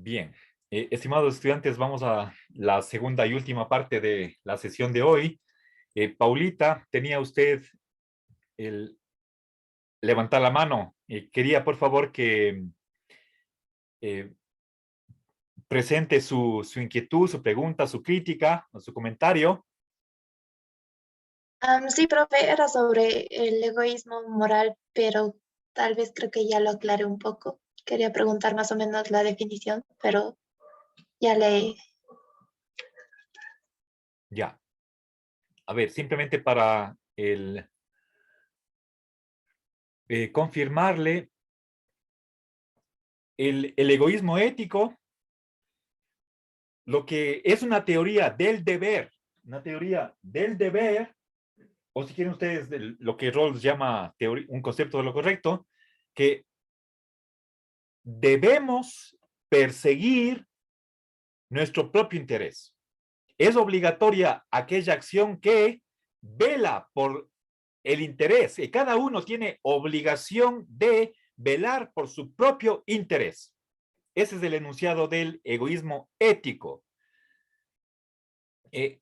Bien, estimados estudiantes, vamos a la segunda y última parte de la sesión de hoy. Paulita, tenía usted el levantar la mano. Quería, por favor, que eh, presente su inquietud, su pregunta, su crítica o su comentario. Sí, profe, era sobre el egoísmo moral, pero tal vez creo que ya lo aclaré un poco. Quería preguntar más o menos la definición, pero ya le... Ya. A ver, simplemente para confirmarle, el egoísmo ético, lo que es una teoría del deber, o si quieren ustedes lo que Rawls llama un concepto de lo correcto, que debemos perseguir nuestro propio interés. Es obligatoria aquella acción que vela por el interés, y cada uno tiene obligación de velar por su propio interés. Ese es el enunciado del egoísmo ético. El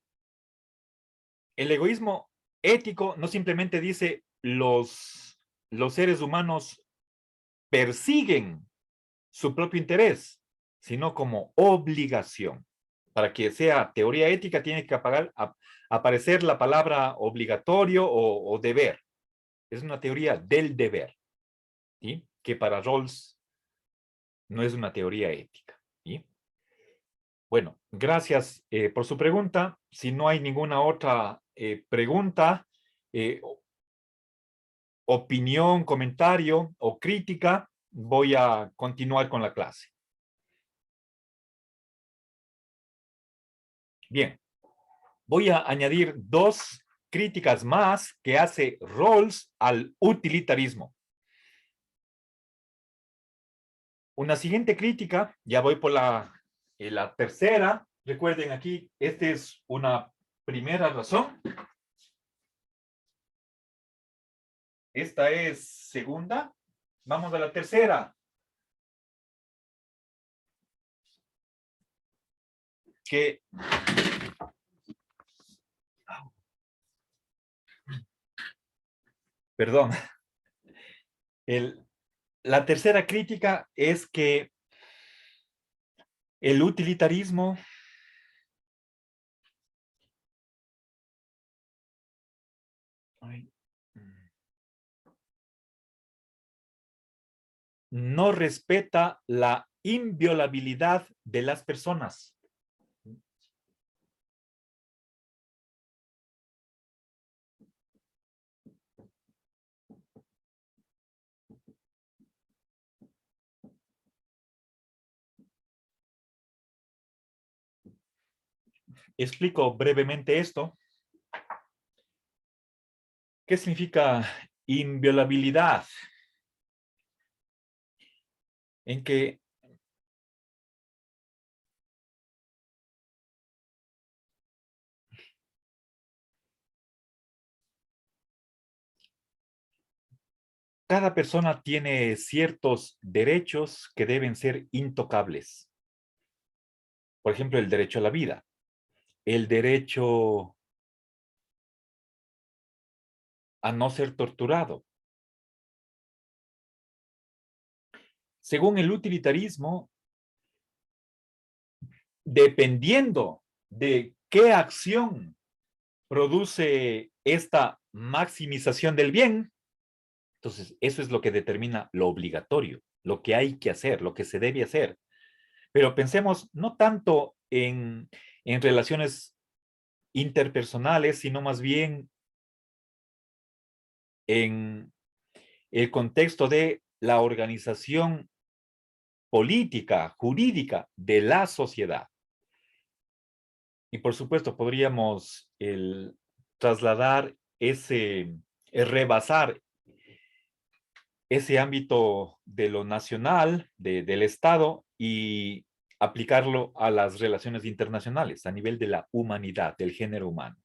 egoísmo ético no simplemente dice los seres humanos persiguen su propio interés, sino como obligación. Para que sea teoría ética tiene que aparecer la palabra obligatorio o deber. Es una teoría del deber, ¿sí? Que para Rawls no es una teoría ética. ¿Sí? Bueno, gracias por su pregunta. Si no hay ninguna otra pregunta, eh, opinión, comentario o crítica, voy a continuar con la clase. Bien, voy a añadir dos críticas más que hace Rawls al utilitarismo. Una siguiente crítica, ya voy por la tercera. Recuerden aquí, esta es una primera razón. Esta es segunda. Vamos a la tercera. Que perdón, la tercera crítica es que el utilitarismo no respeta la inviolabilidad de las personas. Explico brevemente esto. ¿Qué significa inviolabilidad? En que cada persona tiene ciertos derechos que deben ser intocables. Por ejemplo, el derecho a la vida, el derecho a no ser torturado. Según el utilitarismo, dependiendo de qué acción produce esta maximización del bien, entonces eso es lo que determina lo obligatorio, lo que hay que hacer, lo que se debe hacer. Pero pensemos no tanto en relaciones interpersonales, sino más bien en el contexto de la organización política, jurídica de la sociedad. Y por supuesto podríamos trasladar rebasar ese ámbito de lo nacional, del Estado, y aplicarlo a las relaciones internacionales, a nivel de la humanidad, del género humano.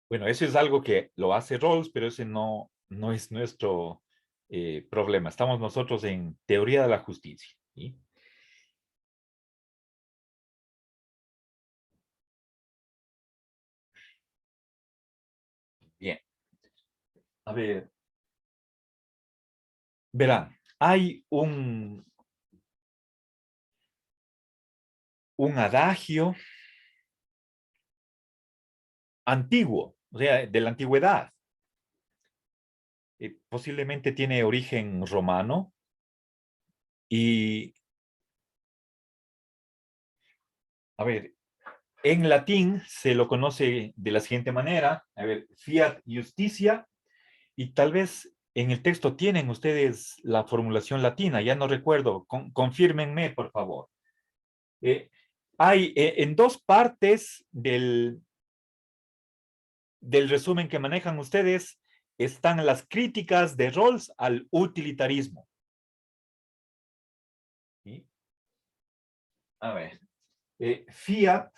Bueno, eso es algo que lo hace Rawls, pero ese no es nuestro problema. Estamos nosotros en teoría de la justicia, ¿sí? A ver, verán, hay un adagio antiguo, o sea, de la antigüedad. Posiblemente tiene origen romano y, a ver, en latín se lo conoce de la siguiente manera, a ver, fiat justitia, y tal vez en el texto tienen ustedes la formulación latina, ya no recuerdo, confírmenme, por favor. Eh, hay en dos partes del resumen que manejan ustedes, están las críticas de Rawls al utilitarismo. ¿Sí? A ver, fiat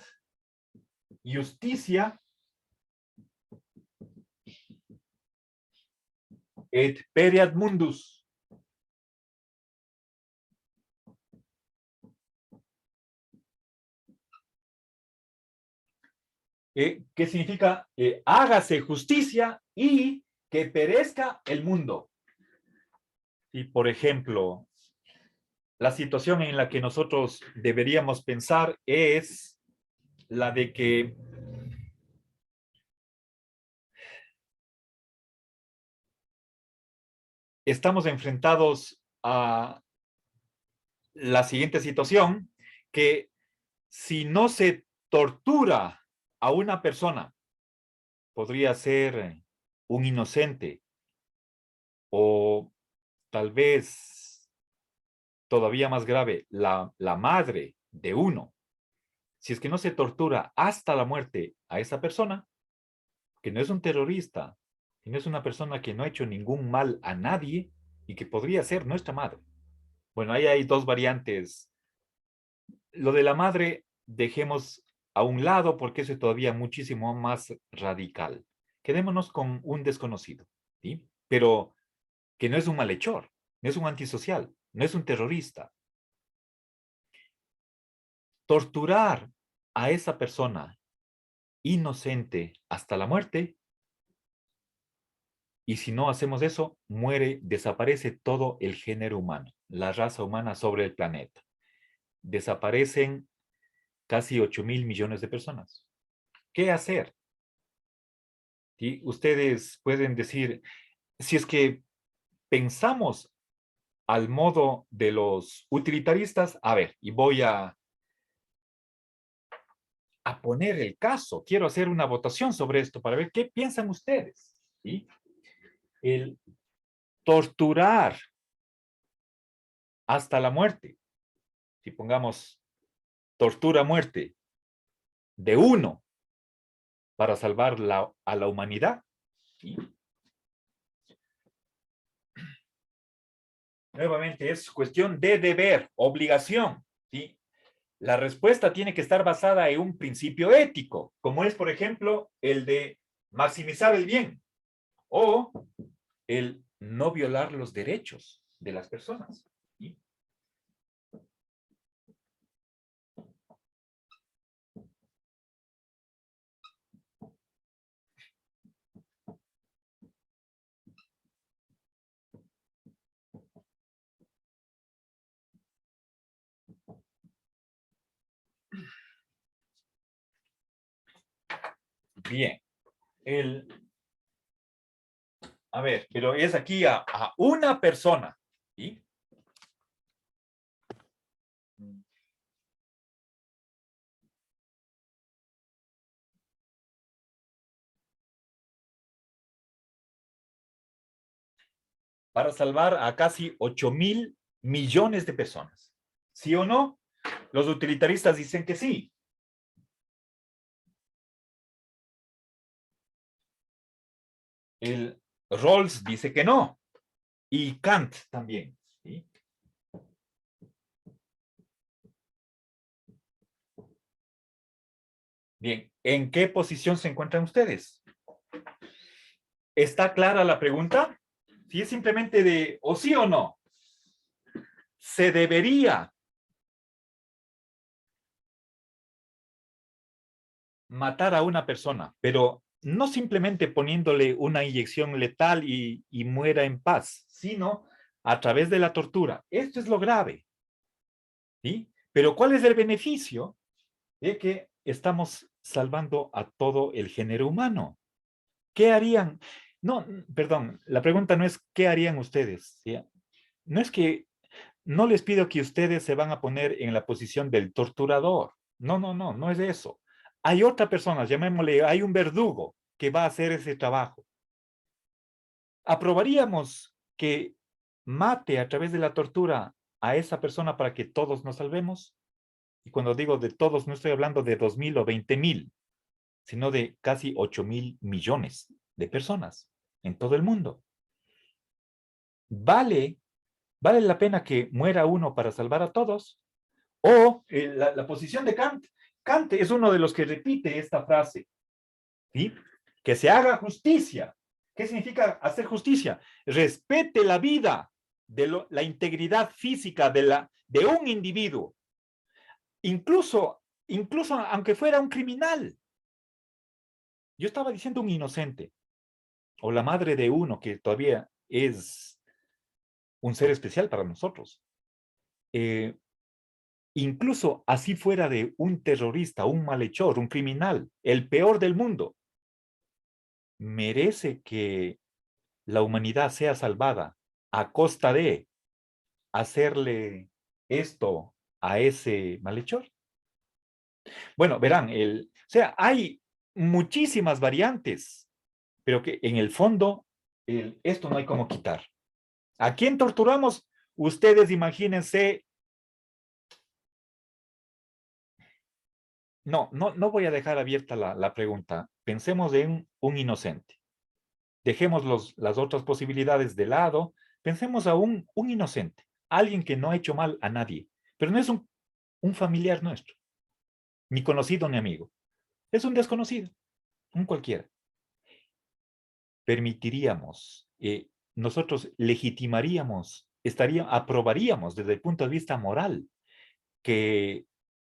justitia et pereat mundus. ¿Qué significa? Hágase justicia y que perezca el mundo. Y, por ejemplo, la situación en la que nosotros deberíamos pensar es la de que estamos enfrentados a la siguiente situación, que si no se tortura a una persona, podría ser un inocente o tal vez todavía más grave, la madre de uno. Si es que no se tortura hasta la muerte a esa persona, que no es un terrorista, que no es una persona que no ha hecho ningún mal a nadie y que podría ser nuestra madre. Bueno, ahí hay dos variantes. Lo de la madre dejemos a un lado porque eso es todavía muchísimo más radical. Quedémonos con un desconocido, ¿sí? Pero que no es un malhechor, no es un antisocial, no es un terrorista. Torturar a esa persona inocente hasta la muerte, y si no hacemos eso, muere, desaparece todo el género humano, la raza humana sobre el planeta. Desaparecen casi 8.000 millones de personas. ¿Qué hacer? ¿Sí? Ustedes pueden decir, si es que pensamos al modo de los utilitaristas, a ver, y voy a poner el caso, quiero hacer una votación sobre esto para ver qué piensan ustedes. ¿Sí? El torturar hasta la muerte, si pongamos tortura a muerte de uno para salvar a la humanidad, ¿sí? Nuevamente es cuestión de deber, obligación, ¿sí? La respuesta tiene que estar basada en un principio ético, como es, por ejemplo, el de maximizar el bien o el no violar los derechos de las personas. ¿Sí? Bien. A ver, pero es aquí a una persona. ¿Sí? Para salvar a casi 8.000 millones de personas. ¿Sí o no? Los utilitaristas dicen que sí. El Rawls dice que no. Y Kant también. ¿Sí? Bien, ¿en qué posición se encuentran ustedes? ¿Está clara la pregunta? Si es simplemente de o sí o no. Se debería matar a una persona, pero no simplemente poniéndole una inyección letal y muera en paz, sino a través de la tortura. Esto es lo grave, ¿sí? Pero ¿cuál es el beneficio? De que estamos salvando a todo el género humano. ¿Qué harían? No, perdón, la pregunta no es ¿qué harían ustedes? ¿Sí? No es que, no les pido que ustedes se van a poner en la posición del torturador. No, no, no, no es eso. Hay otra persona, llamémosle, hay un verdugo que va a hacer ese trabajo. ¿Aprobaríamos que mate a través de la tortura a esa persona para que todos nos salvemos? Y cuando digo de todos, no estoy hablando de 2.000 o 20.000, sino de casi 8.000 millones de personas en todo el mundo. ¿Vale, vale la pena que muera uno para salvar a todos? O la posición de Kant. Kant es uno de los que repite esta frase, ¿sí? Que se haga justicia. ¿Qué significa hacer justicia? Respete la vida, la integridad física de un individuo, incluso aunque fuera un criminal. Yo estaba diciendo un inocente, o la madre de uno que todavía es un ser especial para nosotros. Incluso así fuera de un terrorista, un malhechor, un criminal, el peor del mundo, merece que la humanidad sea salvada a costa de hacerle esto a ese malhechor. Bueno, verán, o sea, hay muchísimas variantes, pero que en el fondo esto no hay cómo quitar. ¿A quién torturamos? Ustedes imagínense. No voy a dejar abierta la pregunta. Pensemos en un inocente. Dejemos las otras posibilidades de lado. Pensemos a un inocente, alguien que no ha hecho mal a nadie, pero no es un familiar nuestro, ni conocido ni amigo. Es un desconocido, un cualquiera. Permitiríamos, nosotros legitimaríamos, aprobaríamos desde el punto de vista moral que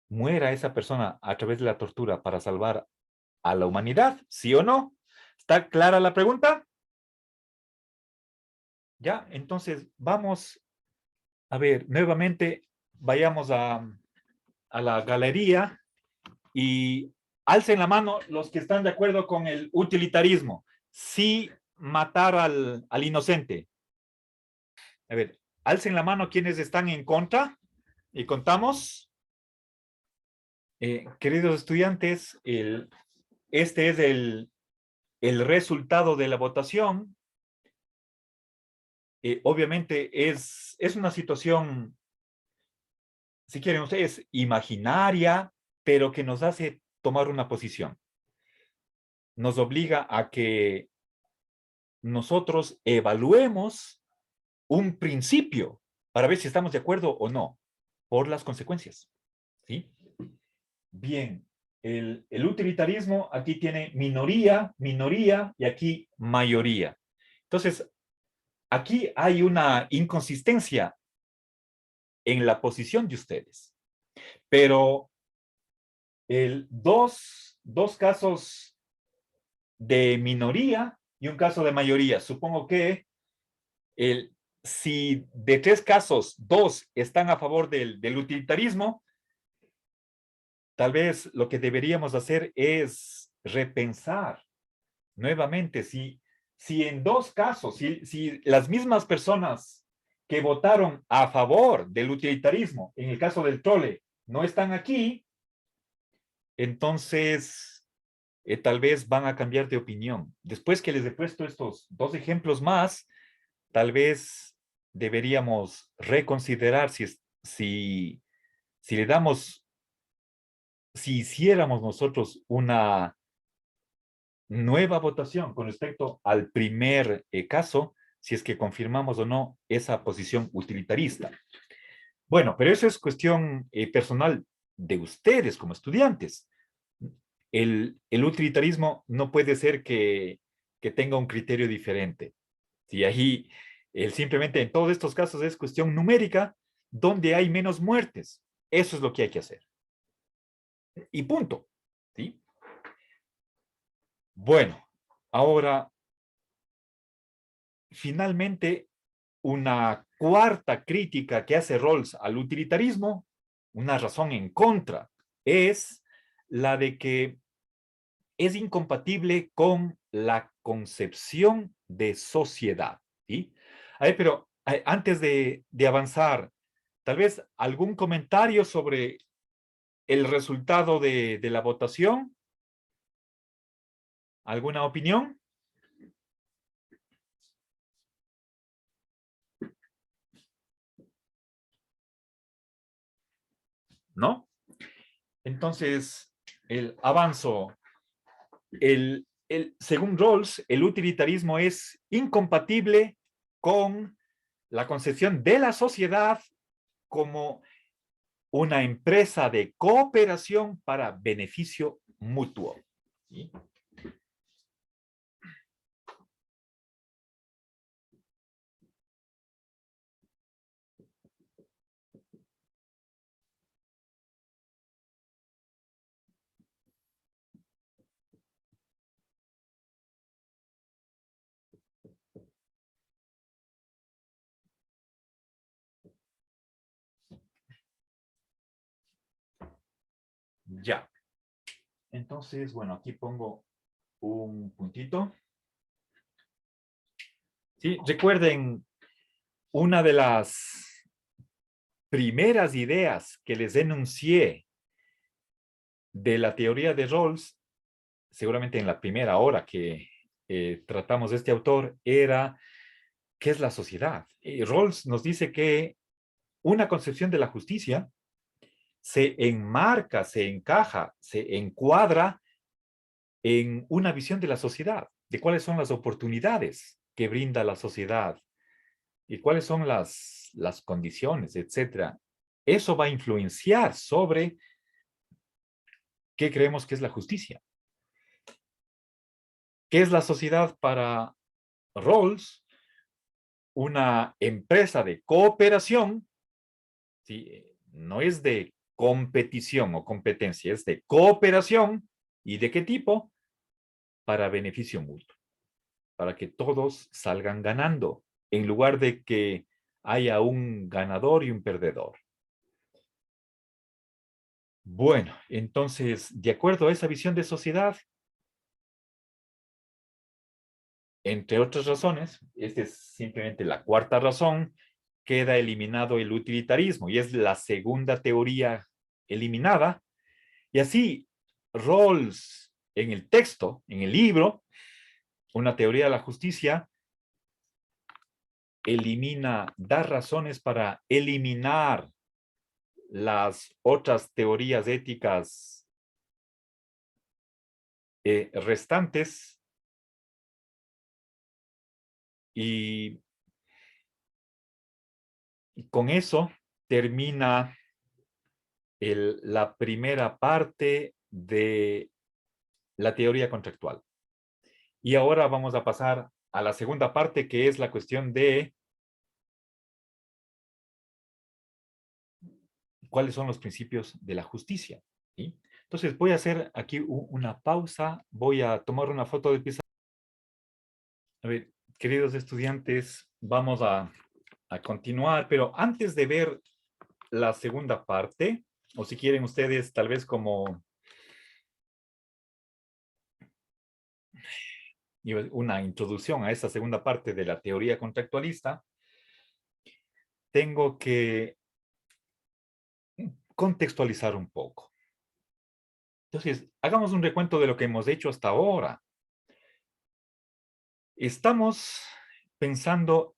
muera esa persona a través de la tortura para salvar a la humanidad, ¿sí o no? ¿Está clara la pregunta? Ya, entonces vamos a ver, nuevamente vayamos a la galería y alcen la mano los que están de acuerdo con el utilitarismo. Sí matar al inocente. A ver, alcen la mano quienes están en contra y contamos. Queridos estudiantes, este es el resultado de la votación. Obviamente es una situación, si quieren ustedes, imaginaria, pero que nos hace tomar una posición. Nos obliga a que nosotros evaluemos un principio para ver si estamos de acuerdo o no por las consecuencias. ¿Sí? Bien, el utilitarismo aquí tiene minoría, minoría y aquí mayoría. Entonces, aquí hay una inconsistencia en la posición de ustedes. Pero dos casos de minoría y un caso de mayoría. Supongo que si de 3 casos, 2 están a favor del utilitarismo, tal vez lo que deberíamos hacer es repensar nuevamente si en 2 casos, si las mismas personas que votaron a favor del utilitarismo, en el caso del trole, no están aquí, entonces tal vez van a cambiar de opinión. Después que les he puesto estos 2 ejemplos más, tal vez deberíamos reconsiderar si le damos, si hiciéramos nosotros una nueva votación con respecto al primer caso, si es que confirmamos o no esa posición utilitarista. Bueno, pero eso es cuestión personal de ustedes como estudiantes. El utilitarismo no puede ser que tenga un criterio diferente. Si ahí simplemente en todos estos casos es cuestión numérica, donde hay menos muertes. Eso es lo que hay que hacer. Y punto. ¿Sí? Bueno, Ahora, finalmente, una cuarta crítica que hace Rawls al utilitarismo, una razón en contra, es la de que es incompatible con la concepción de sociedad. ¿Sí? A ver, pero antes de avanzar, tal vez algún comentario sobre el resultado de la votación. ¿Alguna opinión? ¿No? Entonces, el avanzo. Según Rawls, el utilitarismo es incompatible con la concepción de la sociedad como una empresa de cooperación para beneficio mutuo. ¿Sí? Ya. Entonces, bueno, aquí pongo un puntito. Sí, recuerden, una de las primeras ideas que les enuncié de la teoría de Rawls, seguramente en la primera hora que tratamos de este autor, era ¿qué es la sociedad? Rawls nos dice que una concepción de la justicia se enmarca, se encaja, se encuadra en una visión de la sociedad, de cuáles son las oportunidades que brinda la sociedad y cuáles son las condiciones, etcétera. Eso va a influenciar sobre qué creemos que es la justicia. ¿Qué es la sociedad para Rawls? Una empresa de cooperación, ¿sí? No es de competición o competencia, es de cooperación. ¿Y de qué tipo? Para beneficio mutuo, para que todos salgan ganando, en lugar de que haya un ganador y un perdedor. Bueno, entonces, de acuerdo a esa visión de sociedad, entre otras razones, esta es simplemente la cuarta razón, queda eliminado el utilitarismo y es la segunda teoría eliminada. Y así, Rawls en el texto, en el libro, una teoría de la justicia, da razones para eliminar las otras teorías éticas restantes y con eso termina la primera parte de la teoría contractual. Y ahora vamos a pasar a la segunda parte, que es la cuestión de cuáles son los principios de la justicia. ¿Sí? Entonces voy a hacer aquí una pausa, voy a tomar una foto del pizarrón. A ver, queridos estudiantes, vamos a continuar, pero antes de ver la segunda parte, o si quieren ustedes tal vez como una introducción a esa segunda parte de la teoría contractualista, tengo que contextualizar un poco. Entonces, hagamos un recuento de lo que hemos hecho hasta ahora. Estamos pensando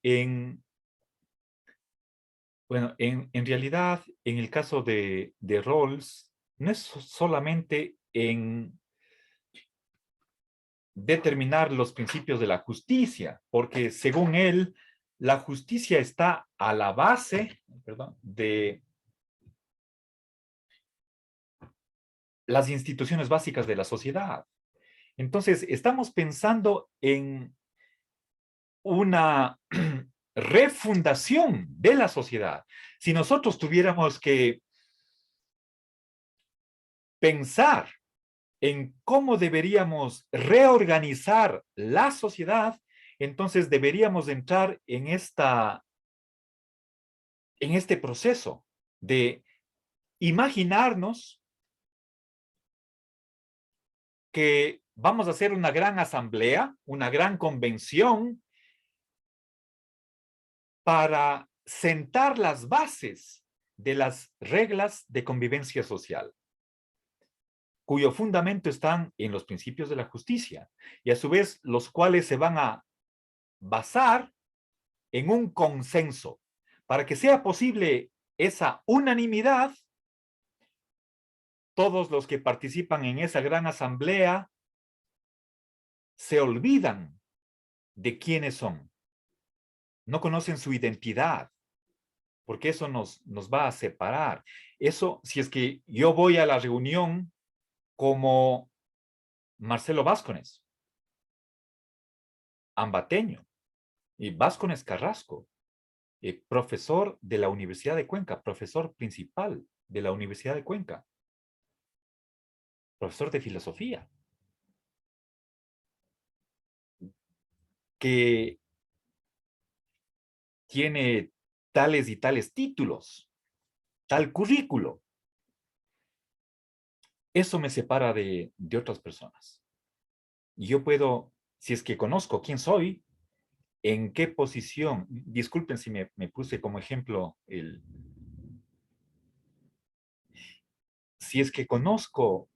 bueno, en realidad, en el caso de Rawls, no es solamente en determinar los principios de la justicia, porque según él, la justicia está a la base, perdón, de las instituciones básicas de la sociedad. Entonces, estamos pensando en una refundación de la sociedad. Si nosotros tuviéramos que pensar en cómo deberíamos reorganizar la sociedad, entonces deberíamos entrar en este proceso de imaginarnos que vamos a hacer una gran asamblea, una gran convención para sentar las bases de las reglas de convivencia social, cuyo fundamento están en los principios de la justicia y a su vez los cuales se van a basar en un consenso. Para que sea posible esa unanimidad, todos los que participan en esa gran asamblea se olvidan de quiénes son. No conocen su identidad, porque eso nos va a separar. Eso, si es que yo voy a la reunión como Marcelo Vázquez, ambateño, y Vázquez Carrasco, profesor de la Universidad de Cuenca, profesor principal de la Universidad de Cuenca, profesor de filosofía, que tiene tales y tales títulos, tal currículo. Eso me separa de otras personas. Y yo puedo, si es que conozco quién soy, en qué posición, disculpen si me puse como ejemplo si es que conozco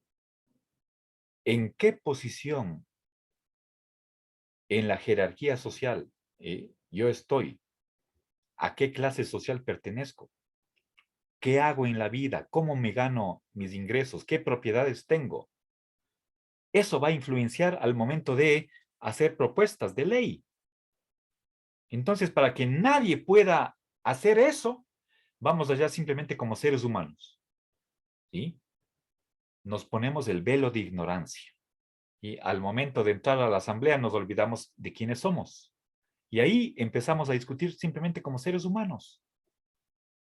en qué posición en la jerarquía social yo estoy, a qué clase social pertenezco, qué hago en la vida, cómo me gano mis ingresos, qué propiedades tengo. Eso va a influenciar al momento de hacer propuestas de ley. Entonces, para que nadie pueda hacer eso, vamos allá simplemente como seres humanos. ¿Sí? Nos ponemos el velo de ignorancia. Y al momento de entrar a la asamblea nos olvidamos de quiénes somos. Y ahí empezamos a discutir simplemente como seres humanos.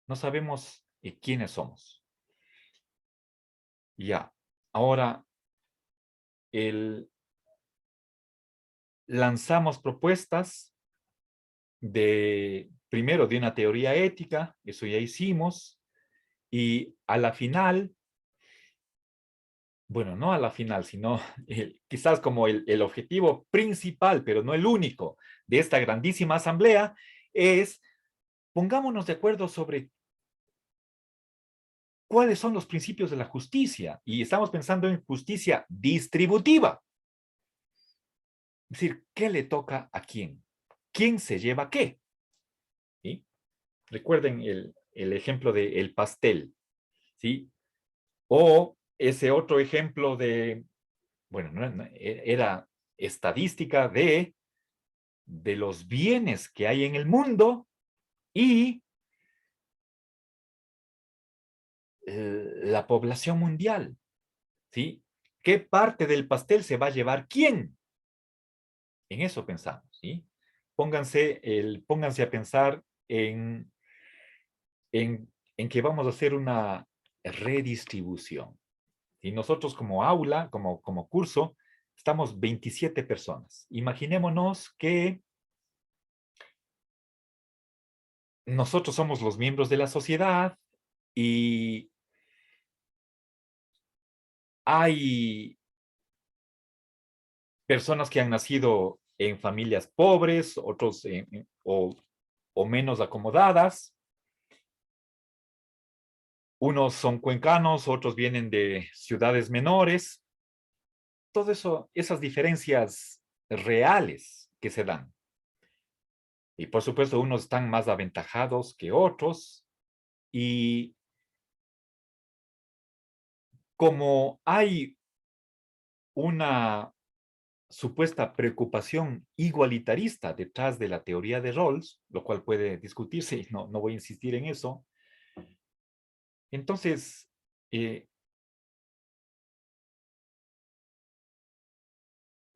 No sabemos quiénes somos. Ya. Ahora, lanzamos propuestas primero de una teoría ética, eso ya hicimos, y a la final, bueno, no a la final, sino quizás como el objetivo principal, pero no el único, de esta grandísima asamblea, es pongámonos de acuerdo sobre cuáles son los principios de la justicia. Y estamos pensando en justicia distributiva. Es decir, ¿qué le toca a quién? ¿Quién se lleva qué? ¿Sí? Recuerden el ejemplo del pastel. ¿Sí? O ese otro ejemplo de, bueno, era estadística de los bienes que hay en el mundo y la población mundial. ¿Sí? ¿Qué parte del pastel se va a llevar quién? En eso pensamos, ¿sí? Pónganse a pensar en que vamos a hacer una redistribución. Y nosotros como aula, como curso, estamos 27 personas. Imaginémonos que nosotros somos los miembros de la sociedad y hay personas que han nacido en familias pobres, otros o menos acomodadas. Unos son cuencanos, otros vienen de ciudades menores. Todo eso, esas diferencias reales que se dan. Y por supuesto, unos están más aventajados que otros. Y como hay una supuesta preocupación igualitarista detrás de la teoría de Rawls, lo cual puede discutirse y no voy a insistir en eso, entonces,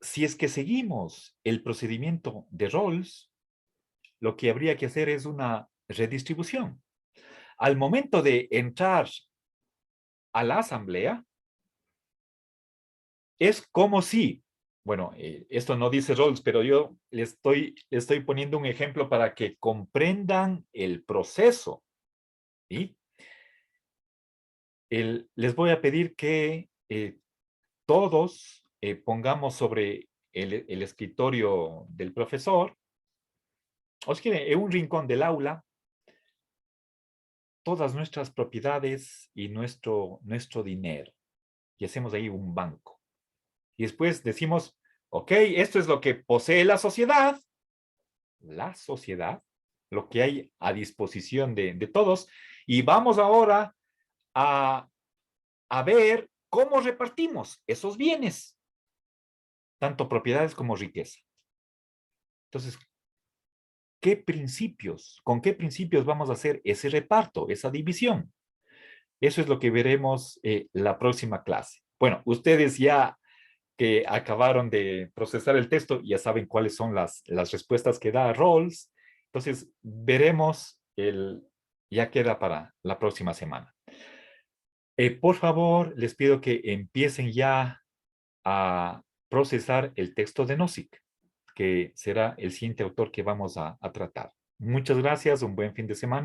si es que seguimos el procedimiento de Rawls, lo que habría que hacer es una redistribución. Al momento de entrar a la asamblea, Es como si, bueno, esto no dice Rawls, pero yo le estoy poniendo un ejemplo para que comprendan el proceso. ¿Sí? Les voy a pedir que todos pongamos sobre el escritorio del profesor, o es que en un rincón del aula, todas nuestras propiedades y nuestro dinero. Y hacemos ahí un banco. Y después decimos, ok, esto es lo que posee la sociedad, lo que hay a disposición de todos, y vamos ahora a, a ver cómo repartimos esos bienes, tanto propiedades como riqueza. Entonces, con qué principios vamos a hacer ese reparto, esa división? Eso es lo que veremos la próxima clase. Bueno, ustedes ya que acabaron de procesar el texto, ya saben cuáles son las respuestas que da Rawls. Entonces, veremos ya queda para la próxima semana. Por favor, les pido que empiecen ya a procesar el texto de Nozick, que será el siguiente autor que vamos a tratar. Muchas gracias, un buen fin de semana.